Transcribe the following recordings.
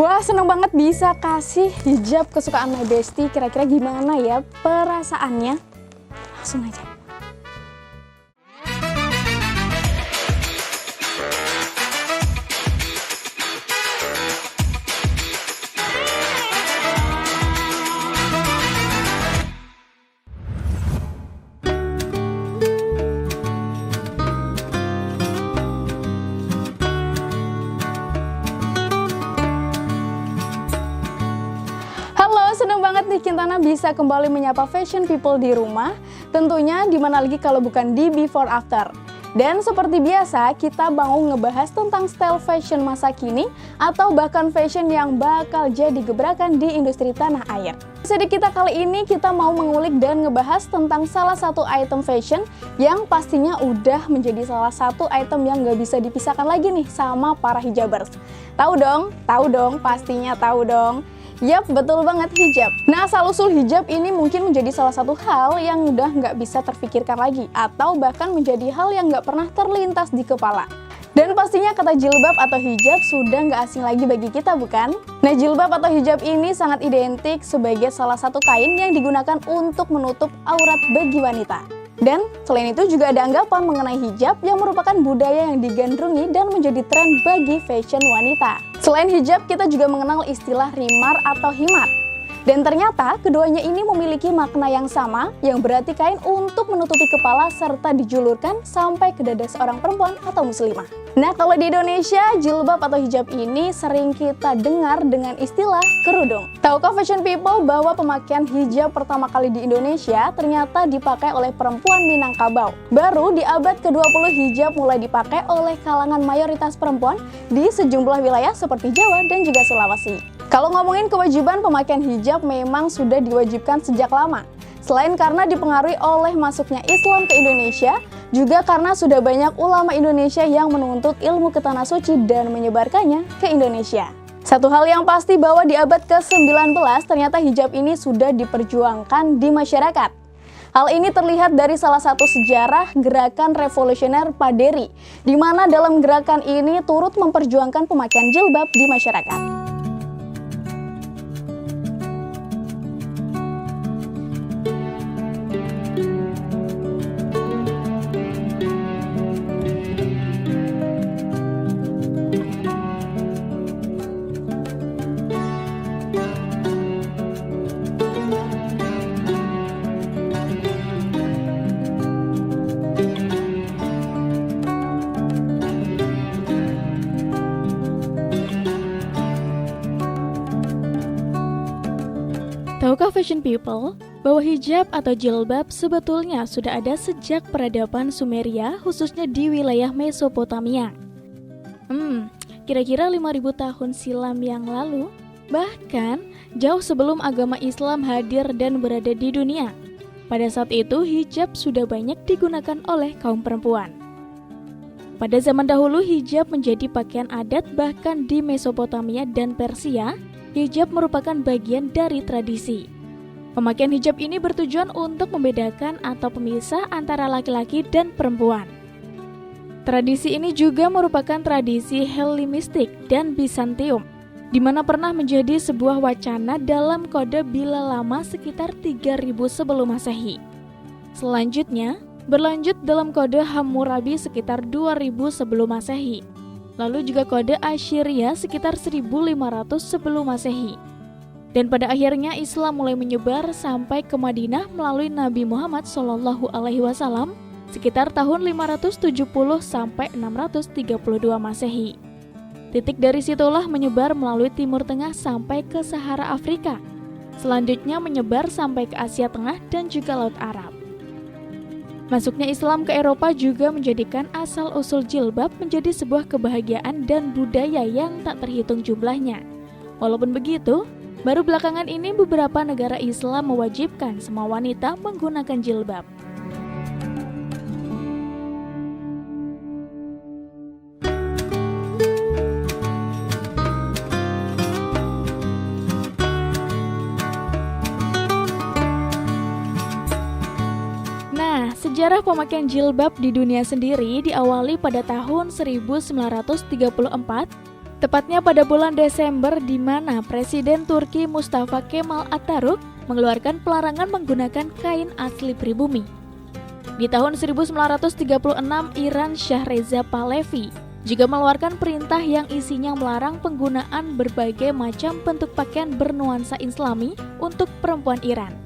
Wah, seneng banget bisa kasih hijab kesukaan my bestie. Kira-kira gimana ya perasaannya? Langsung aja. Seneng banget nih Kintana bisa kembali menyapa fashion people di rumah. Tentunya dimana lagi kalau bukan di Before After. Dan seperti biasa kita mau ngebahas tentang style fashion masa kini atau bahkan fashion yang bakal jadi gebrakan di industri tanah air. Jadi kita kali ini kita mau mengulik dan ngebahas tentang salah satu item fashion yang pastinya udah menjadi salah satu item yang gak bisa dipisahkan lagi nih sama para hijabers. Tahu dong, pastinya tahu dong. Yap, betul banget, hijab. Nah, asal-usul hijab ini mungkin menjadi salah satu hal yang udah nggak bisa terfikirkan lagi, atau bahkan menjadi hal yang nggak pernah terlintas di kepala. Dan pastinya kata jilbab atau hijab sudah nggak asing lagi bagi kita, bukan? Nah, jilbab atau hijab ini sangat identik sebagai salah satu kain yang digunakan untuk menutup aurat bagi wanita. Dan selain itu juga ada anggapan mengenai hijab yang merupakan budaya yang digandrungi dan menjadi tren bagi fashion wanita. Selain hijab, kita juga mengenal istilah rimar atau himar. Dan ternyata keduanya ini memiliki makna yang sama, yang berarti kain untuk menutupi kepala serta dijulurkan sampai ke dada seorang perempuan atau muslimah. Nah, kalau di Indonesia, jilbab atau hijab ini sering kita dengar dengan istilah kerudung. Tahukah fashion people bahwa pemakaian hijab pertama kali di Indonesia ternyata dipakai oleh perempuan Minangkabau? Baru di abad ke-20 hijab mulai dipakai oleh kalangan mayoritas perempuan di sejumlah wilayah seperti Jawa dan juga Sulawesi. Kalau ngomongin kewajiban pemakaian hijab memang sudah diwajibkan sejak lama. Selain karena dipengaruhi oleh masuknya Islam ke Indonesia, juga karena sudah banyak ulama Indonesia yang menuntut ilmu ke Tanah Suci dan menyebarkannya ke Indonesia. Satu hal yang pasti bahwa di abad ke-19 ternyata hijab ini sudah diperjuangkan di masyarakat. Hal ini terlihat dari salah satu sejarah gerakan revolusioner Paderi, di mana dalam gerakan ini turut memperjuangkan pemakaian jilbab di masyarakat. Tahukah fashion people bahwa hijab atau jilbab sebetulnya sudah ada sejak peradaban Sumeria, khususnya di wilayah Mesopotamia? Kira-kira 5.000 tahun silam yang lalu, bahkan jauh sebelum agama Islam hadir dan berada di dunia. Pada saat itu, hijab sudah banyak digunakan oleh kaum perempuan. Pada zaman dahulu, hijab menjadi pakaian adat bahkan di Mesopotamia dan Persia. Hijab merupakan bagian dari tradisi. Pemakaian hijab ini bertujuan untuk membedakan atau pemisah antara laki-laki dan perempuan. Tradisi ini juga merupakan tradisi Helenistik dan Bizantium, di mana pernah menjadi sebuah wacana dalam kode Bila Lama sekitar 3000 sebelum Masehi. Selanjutnya, berlanjut dalam kode Hammurabi sekitar 2000 sebelum Masehi. Lalu juga kode Assyria sekitar 1500 sebelum Masehi. Dan pada akhirnya Islam mulai menyebar sampai ke Madinah melalui Nabi Muhammad SAW sekitar tahun 570 sampai 632 Masehi. Titik dari situlah menyebar melalui Timur Tengah sampai ke Sahara Afrika. Selanjutnya menyebar sampai ke Asia Tengah dan juga Laut Arab. Masuknya Islam ke Eropa juga menjadikan asal-usul jilbab menjadi sebuah kebahagiaan dan budaya yang tak terhitung jumlahnya. Walaupun begitu, baru belakangan ini beberapa negara Islam mewajibkan semua wanita menggunakan jilbab. Sejarah pemakaian jilbab di dunia sendiri diawali pada tahun 1934 Tepatnya pada bulan Desember di mana Presiden Turki Mustafa Kemal Atatürk mengeluarkan pelarangan menggunakan kain asli pribumi. Di tahun 1936, Iran Shah Reza Pahlavi juga mengeluarkan perintah yang isinya melarang penggunaan berbagai macam bentuk pakaian bernuansa Islami untuk perempuan Iran.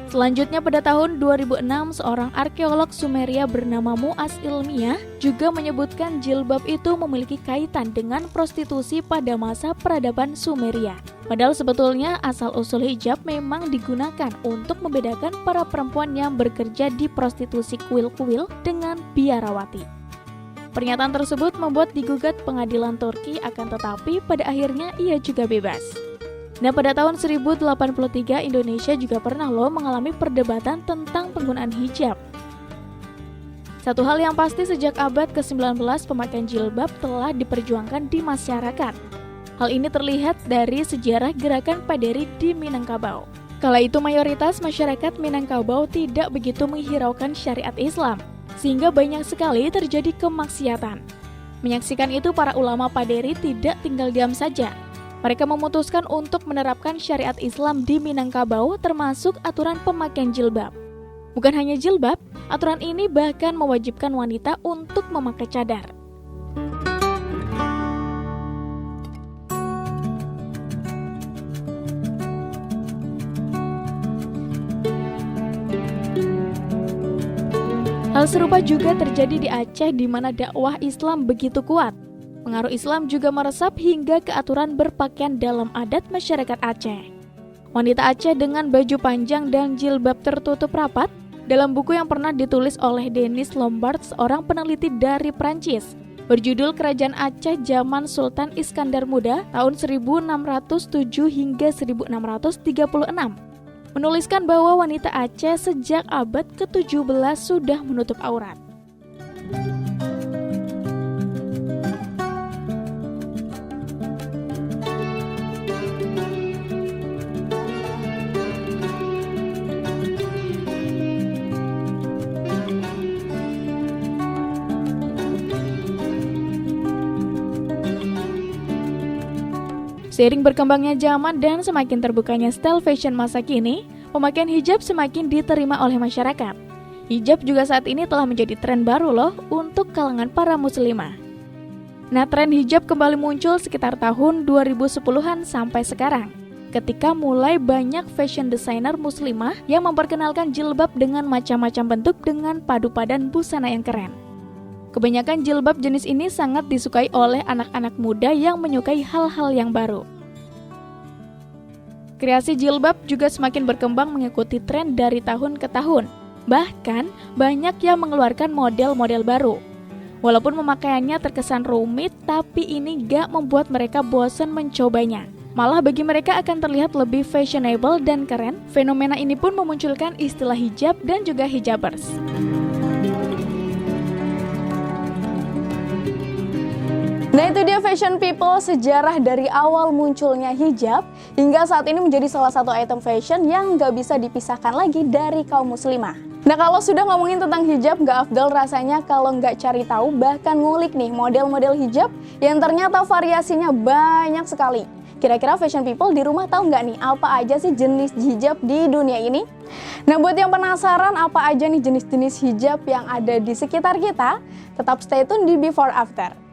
Selanjutnya pada tahun 2006, seorang arkeolog Sumeria bernama Mu'az Ilmiah juga menyebutkan jilbab itu memiliki kaitan dengan prostitusi pada masa peradaban Sumeria. Padahal sebetulnya asal-usul hijab memang digunakan untuk membedakan para perempuan yang bekerja di prostitusi kuil-kuil dengan biarawati. Pernyataan tersebut membuat digugat pengadilan Turki, akan tetapi pada akhirnya ia juga bebas. Nah, pada tahun 1083 Indonesia juga pernah mengalami perdebatan tentang penggunaan hijab. Satu hal yang pasti sejak abad ke-19 pemakaian jilbab telah diperjuangkan di masyarakat. Hal ini terlihat dari sejarah gerakan Paderi di Minangkabau. Kala itu mayoritas masyarakat Minangkabau tidak begitu menghiraukan syariat Islam, sehingga banyak sekali terjadi kemaksiatan. Menyaksikan itu para ulama Paderi tidak tinggal diam saja. Mereka memutuskan untuk menerapkan syariat Islam di Minangkabau termasuk aturan pemakaian jilbab. Bukan hanya jilbab, aturan ini bahkan mewajibkan wanita untuk memakai cadar. Hal serupa juga terjadi di Aceh di mana dakwah Islam begitu kuat. Pengaruh Islam juga meresap hingga ke aturan berpakaian dalam adat masyarakat Aceh. Wanita Aceh dengan baju panjang dan jilbab tertutup rapat, dalam buku yang pernah ditulis oleh Denis Lombard, seorang peneliti dari Prancis, berjudul Kerajaan Aceh Zaman Sultan Iskandar Muda tahun 1607 hingga 1636, menuliskan bahwa wanita Aceh sejak abad ke-17 sudah menutup aurat. Seiring berkembangnya zaman dan semakin terbukanya style fashion masa kini, pemakaian hijab semakin diterima oleh masyarakat. Hijab juga saat ini telah menjadi tren baru untuk kalangan para muslimah. Nah, tren hijab kembali muncul sekitar tahun 2010-an sampai sekarang, ketika mulai banyak fashion designer muslimah yang memperkenalkan jilbab dengan macam-macam bentuk dengan padu padan busana yang keren. Kebanyakan jilbab jenis ini sangat disukai oleh anak-anak muda yang menyukai hal-hal yang baru. Kreasi jilbab juga semakin berkembang mengikuti tren dari tahun ke tahun. Bahkan, banyak yang mengeluarkan model-model baru. Walaupun pemakaiannya terkesan rumit, tapi ini gak membuat mereka bosan mencobanya. Malah bagi mereka akan terlihat lebih fashionable dan keren. Fenomena ini pun memunculkan istilah hijab dan juga hijabers. Nah, itu dia fashion people, sejarah dari awal munculnya hijab hingga saat ini menjadi salah satu item fashion yang nggak bisa dipisahkan lagi dari kaum muslimah. Nah, kalau sudah ngomongin tentang hijab, nggak afdal rasanya kalau nggak cari tahu bahkan ngulik nih model-model hijab yang ternyata variasinya banyak sekali. Kira-kira fashion people di rumah tahu nggak nih apa aja sih jenis hijab di dunia ini? Nah, buat yang penasaran apa aja nih jenis-jenis hijab yang ada di sekitar kita, tetap stay tune di Before After.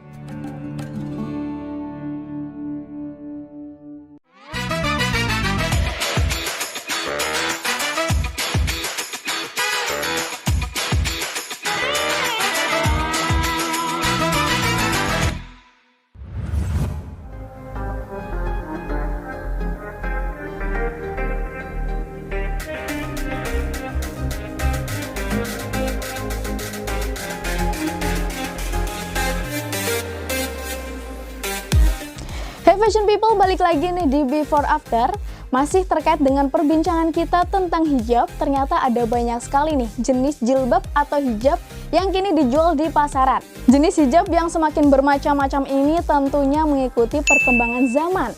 Hey fashion people, balik lagi nih di Before After. Masih terkait dengan perbincangan kita tentang hijab, ternyata ada banyak sekali nih jenis jilbab atau hijab yang kini dijual di pasaran. Jenis hijab yang semakin bermacam-macam ini tentunya mengikuti perkembangan zaman.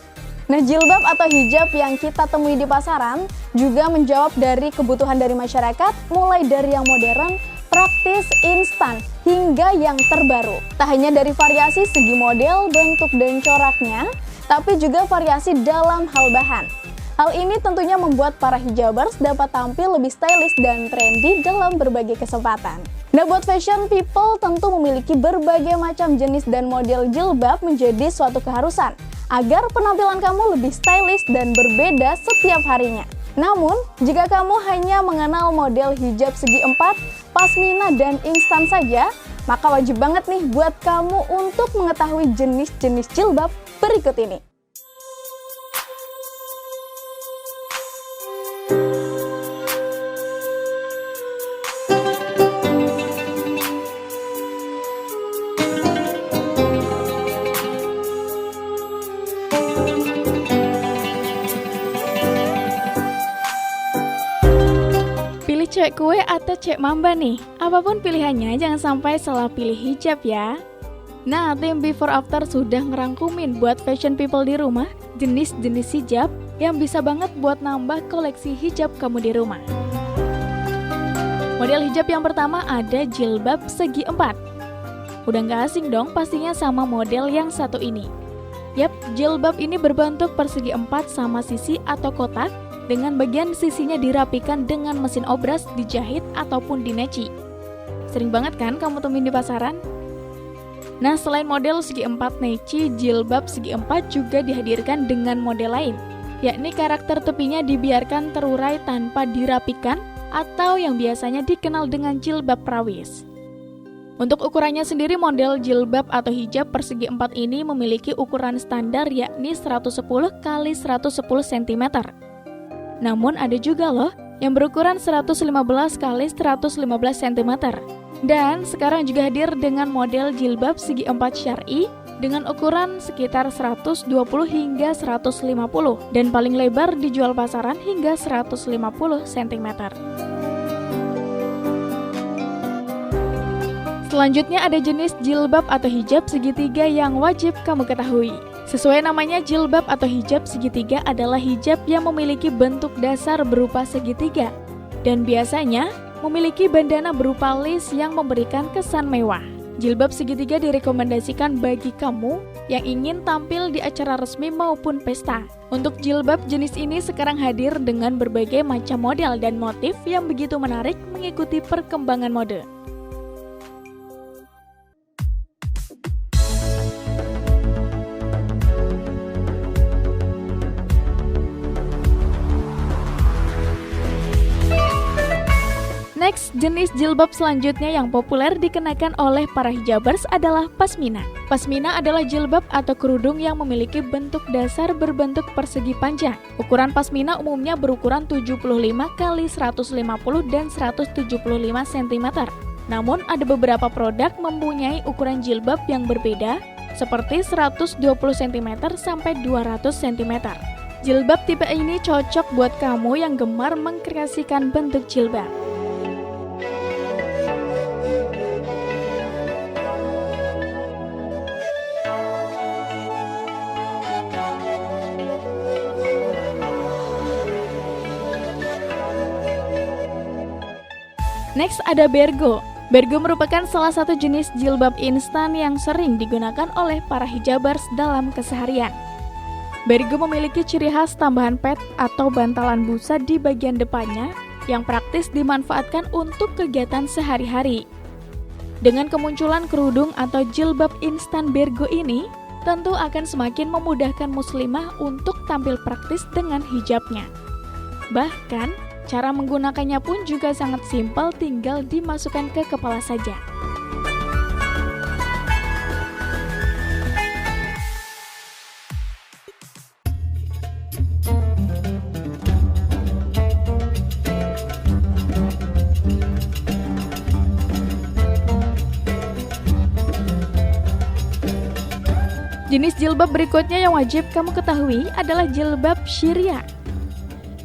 Nah, jilbab atau hijab yang kita temui di pasaran juga menjawab dari kebutuhan dari masyarakat, mulai dari yang modern, praktis, instan, hingga yang terbaru. Tak hanya dari variasi segi model, bentuk, dan coraknya, tapi juga variasi dalam hal bahan. Hal ini tentunya membuat para hijabers dapat tampil lebih stylish dan trendy dalam berbagai kesempatan. Nah, buat fashion people tentu memiliki berbagai macam jenis dan model jilbab menjadi suatu keharusan agar penampilan kamu lebih stylish dan berbeda setiap harinya. Namun, jika kamu hanya mengenal model hijab segi 4, pasmina, dan instan saja, maka wajib banget nih buat kamu untuk mengetahui jenis-jenis jilbab berikut ini. Cek kue atau cek mamba nih? Apapun pilihannya, jangan sampai salah pilih hijab ya. Nah, tim Before After sudah ngerangkumin buat fashion people di rumah jenis-jenis hijab yang bisa banget buat nambah koleksi hijab kamu di rumah. Model hijab yang pertama ada jilbab segi 4. Udah nggak asing dong pastinya sama model yang satu ini. Yap, jilbab ini berbentuk persegi 4 sama sisi atau kotak, dengan bagian sisinya dirapikan dengan mesin obras, dijahit ataupun dineci. Sering banget kan kamu temuin di pasaran? Nah, selain model segi 4 neci, jilbab segi 4 juga dihadirkan dengan model lain, yakni karakter tepinya dibiarkan terurai tanpa dirapikan atau yang biasanya dikenal dengan jilbab prawis. Untuk ukurannya sendiri, model jilbab atau hijab persegi 4 ini memiliki ukuran standar yakni 110 x 110 cm. Namun ada juga loh yang berukuran 115 x 115 cm. Dan sekarang juga hadir dengan model jilbab segi 4 syar'i dengan ukuran sekitar 120 hingga 150 dan paling lebar dijual pasaran hingga 150 cm. Selanjutnya ada jenis jilbab atau hijab segitiga yang wajib kamu ketahui. Sesuai namanya, jilbab atau hijab segitiga adalah hijab yang memiliki bentuk dasar berupa segitiga dan biasanya memiliki bandana berupa lace yang memberikan kesan mewah. Jilbab segitiga direkomendasikan bagi kamu yang ingin tampil di acara resmi maupun pesta. Untuk jilbab jenis ini sekarang hadir dengan berbagai macam model dan motif yang begitu menarik mengikuti perkembangan mode. Next, jenis jilbab selanjutnya yang populer dikenakan oleh para hijabers adalah pasmina. Pasmina adalah jilbab atau kerudung yang memiliki bentuk dasar berbentuk persegi panjang. Ukuran pasmina umumnya berukuran 75 x 150 dan 175 cm. Namun ada beberapa produk mempunyai ukuran jilbab yang berbeda, seperti 120 cm sampai 200 cm. Jilbab tipe ini cocok buat kamu yang gemar mengkreasikan bentuk jilbab. Next ada bergo. Bergo merupakan salah satu jenis jilbab instan yang sering digunakan oleh para hijabers dalam keseharian. Bergo memiliki ciri khas tambahan pad atau bantalan busa di bagian depannya yang praktis dimanfaatkan untuk kegiatan sehari-hari. Dengan kemunculan kerudung atau jilbab instan bergo ini, tentu akan semakin memudahkan muslimah untuk tampil praktis dengan hijabnya. Bahkan, cara menggunakannya pun juga sangat simpel, tinggal dimasukkan ke kepala saja. Jenis jilbab berikutnya yang wajib kamu ketahui adalah jilbab syria.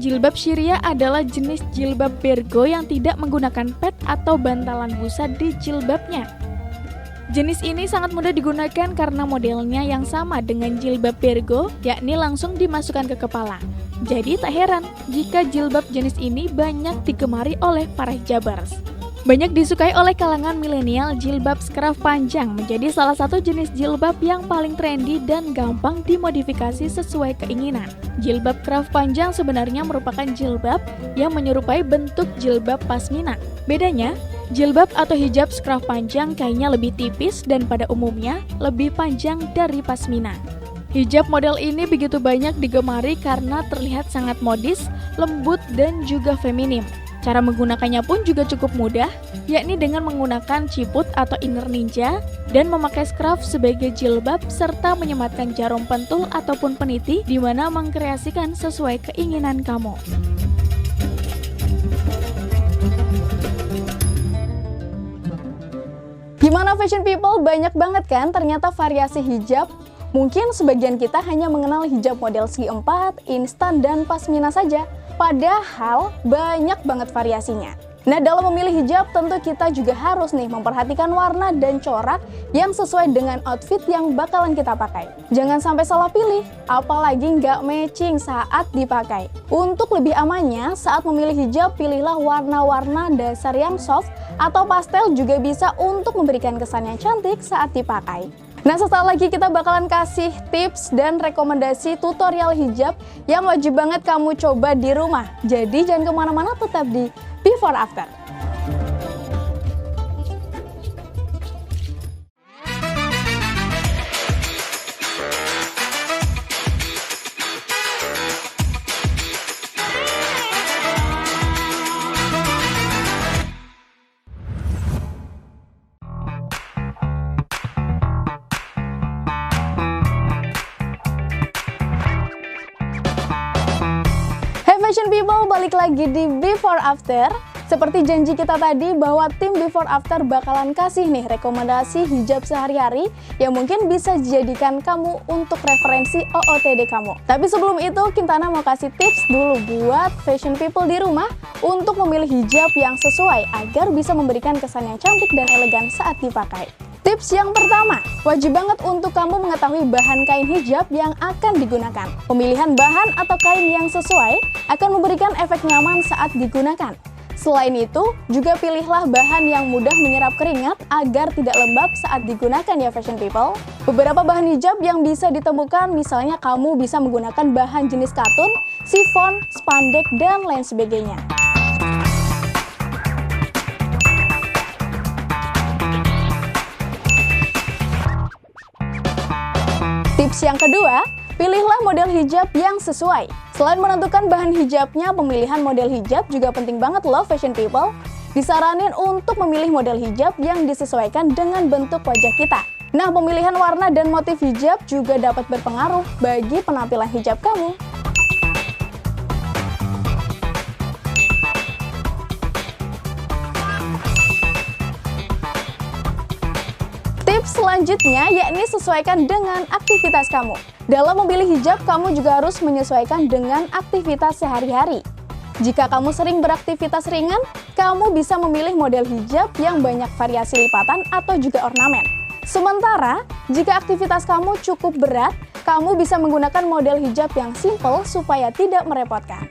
Jilbab syria adalah jenis jilbab bergo yang tidak menggunakan pad atau bantalan busa di jilbabnya. Jenis ini sangat mudah digunakan karena modelnya yang sama dengan jilbab bergo, yakni langsung dimasukkan ke kepala. Jadi tak heran jika jilbab jenis ini banyak digemari oleh para hijabers. Banyak disukai oleh kalangan milenial, jilbab scarf panjang menjadi salah satu jenis jilbab yang paling trendy dan gampang dimodifikasi sesuai keinginan. Jilbab scarf panjang sebenarnya merupakan jilbab yang menyerupai bentuk jilbab pasmina. Bedanya, jilbab atau hijab scarf panjang kainnya lebih tipis dan pada umumnya lebih panjang dari pasmina. Hijab model ini begitu banyak digemari karena terlihat sangat modis, lembut, dan juga feminim. Cara menggunakannya pun juga cukup mudah, yakni dengan menggunakan ciput atau inner ninja dan memakai scarf sebagai jilbab serta menyematkan jarum pentul ataupun peniti di mana mengkreasikan sesuai keinginan kamu. Gimana fashion people? Banyak banget kan ternyata variasi hijab. Mungkin sebagian kita hanya mengenal hijab model segi 4, instan, dan pasmina saja. Padahal banyak banget variasinya. Nah, dalam memilih hijab tentu kita juga harus nih memperhatikan warna dan corak yang sesuai dengan outfit yang bakalan kita pakai. Jangan sampai salah pilih, apalagi nggak matching saat dipakai. Untuk lebih amannya, saat memilih hijab, pilihlah warna-warna dasar yang soft atau pastel juga bisa untuk memberikan kesan yang cantik saat dipakai. Nah, sesaat lagi kita bakalan kasih tips dan rekomendasi tutorial hijab yang wajib banget kamu coba di rumah. Jadi jangan kemana-mana, tetap di Before After. Fashion people, balik lagi di Before After. Seperti janji kita tadi bahwa tim Before After bakalan kasih nih rekomendasi hijab sehari-hari yang mungkin bisa dijadikan kamu untuk referensi OOTD kamu. Tapi sebelum itu, Kintana mau kasih tips dulu buat fashion people di rumah untuk memilih hijab yang sesuai agar bisa memberikan kesan yang cantik dan elegan saat dipakai. Tips yang pertama, wajib banget untuk kamu mengetahui bahan kain hijab yang akan digunakan. Pemilihan bahan atau kain yang sesuai akan memberikan efek nyaman saat digunakan. Selain itu, juga pilihlah bahan yang mudah menyerap keringat agar tidak lembab saat digunakan ya fashion people. Beberapa bahan hijab yang bisa ditemukan, misalnya kamu bisa menggunakan bahan jenis katun, chiffon, spandek, dan lain sebagainya. Tips yang kedua, pilihlah model hijab yang sesuai. Selain menentukan bahan hijabnya, pemilihan model hijab juga penting banget loh fashion people. Disaranin untuk memilih model hijab yang disesuaikan dengan bentuk wajah kita. Nah, pemilihan warna dan motif hijab juga dapat berpengaruh bagi penampilan hijab kamu. Tips selanjutnya yakni sesuaikan dengan aktivitas kamu. Dalam memilih hijab, kamu juga harus menyesuaikan dengan aktivitas sehari-hari. Jika kamu sering beraktivitas ringan, kamu bisa memilih model hijab yang banyak variasi lipatan atau juga ornamen. Sementara, jika aktivitas kamu cukup berat, kamu bisa menggunakan model hijab yang simple supaya tidak merepotkan.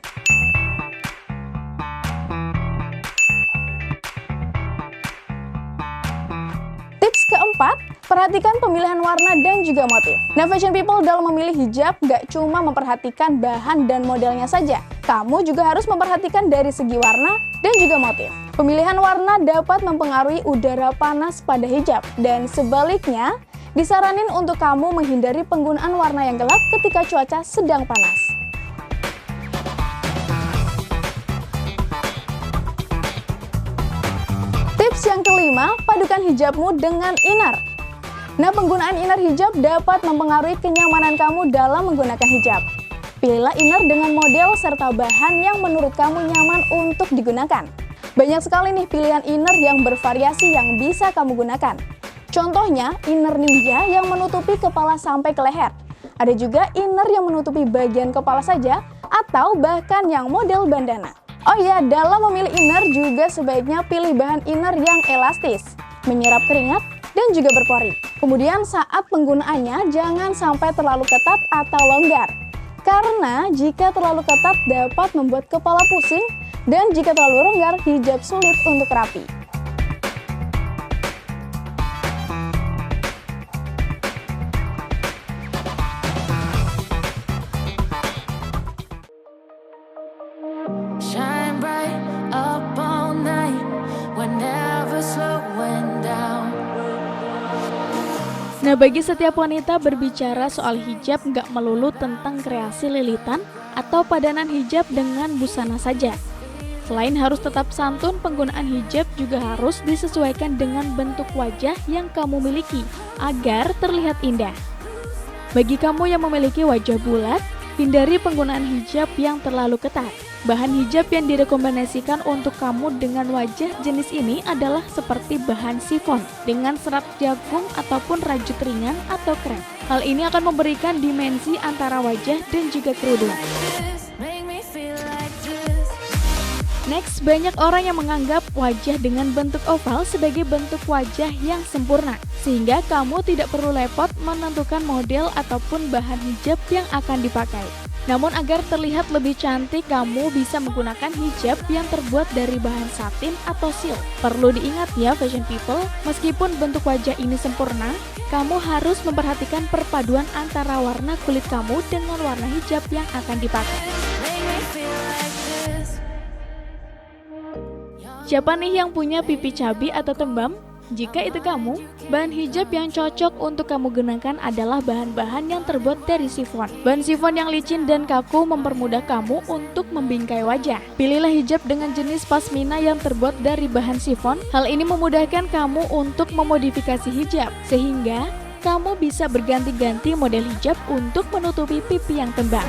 Tips keempat, perhatikan pemilihan warna dan juga motif. Nah, fashion people dalam memilih hijab gak cuma memperhatikan bahan dan modelnya saja. Kamu juga harus memperhatikan dari segi warna dan juga motif. Pemilihan warna dapat mempengaruhi udara panas pada hijab. Dan sebaliknya, disaranin untuk kamu menghindari penggunaan warna yang gelap ketika cuaca sedang panas. Tips yang kelima, padukan hijabmu dengan inner. Nah, penggunaan inner hijab dapat mempengaruhi kenyamanan kamu dalam menggunakan hijab. Pilihlah inner dengan model serta bahan yang menurut kamu nyaman untuk digunakan. Banyak sekali nih pilihan inner yang bervariasi yang bisa kamu gunakan. Contohnya, inner ninja yang menutupi kepala sampai ke leher. Ada juga inner yang menutupi bagian kepala saja, atau bahkan yang model bandana. Oh ya, dalam memilih inner juga sebaiknya pilih bahan inner yang elastis, menyerap keringat, dan juga berpori. Kemudian saat penggunaannya jangan sampai terlalu ketat atau longgar. Karena jika terlalu ketat dapat membuat kepala pusing, dan jika terlalu longgar hijab sulit untuk rapi. Nah, bagi setiap wanita, berbicara soal hijab nggak melulu tentang kreasi lilitan atau padanan hijab dengan busana saja. Selain harus tetap santun, penggunaan hijab juga harus disesuaikan dengan bentuk wajah yang kamu miliki agar terlihat indah. Bagi kamu yang memiliki wajah bulat, hindari penggunaan hijab yang terlalu ketat. Bahan hijab yang direkomendasikan untuk kamu dengan wajah jenis ini adalah seperti bahan sifon dengan serat jagung ataupun rajut ringan atau krep. Hal ini akan memberikan dimensi antara wajah dan juga kerudung. Next, banyak orang yang menganggap wajah dengan bentuk oval sebagai bentuk wajah yang sempurna, sehingga kamu tidak perlu repot menentukan model ataupun bahan hijab yang akan dipakai. Namun agar terlihat lebih cantik, kamu bisa menggunakan hijab yang terbuat dari bahan satin atau silk. Perlu diingat ya fashion people, meskipun bentuk wajah ini sempurna, kamu harus memperhatikan perpaduan antara warna kulit kamu dengan warna hijab yang akan dipakai. Siapa nih yang punya pipi cabi atau tembam? Jika itu kamu, bahan hijab yang cocok untuk kamu gunakan adalah bahan-bahan yang terbuat dari sifon. Bahan sifon yang licin dan kaku mempermudah kamu untuk membingkai wajah. Pilihlah hijab dengan jenis pasmina yang terbuat dari bahan sifon. Hal ini memudahkan kamu untuk memodifikasi hijab, sehingga kamu bisa berganti-ganti model hijab untuk menutupi pipi yang tembam.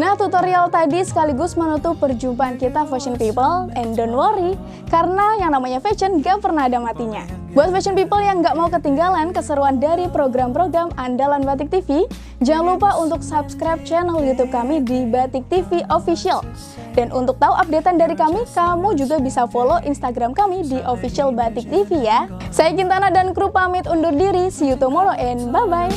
Nah, tutorial tadi sekaligus menutup perjumpaan kita fashion people, and don't worry, karena yang namanya fashion gak pernah ada matinya. Buat fashion people yang gak mau ketinggalan keseruan dari program-program andalan Batik TV, jangan lupa untuk subscribe channel YouTube kami di Batik TV Official. Dan untuk tahu updatean dari kami, kamu juga bisa follow Instagram kami di Official Batik TV ya. Saya Kintana dan kru pamit undur diri, see you tomorrow and bye-bye.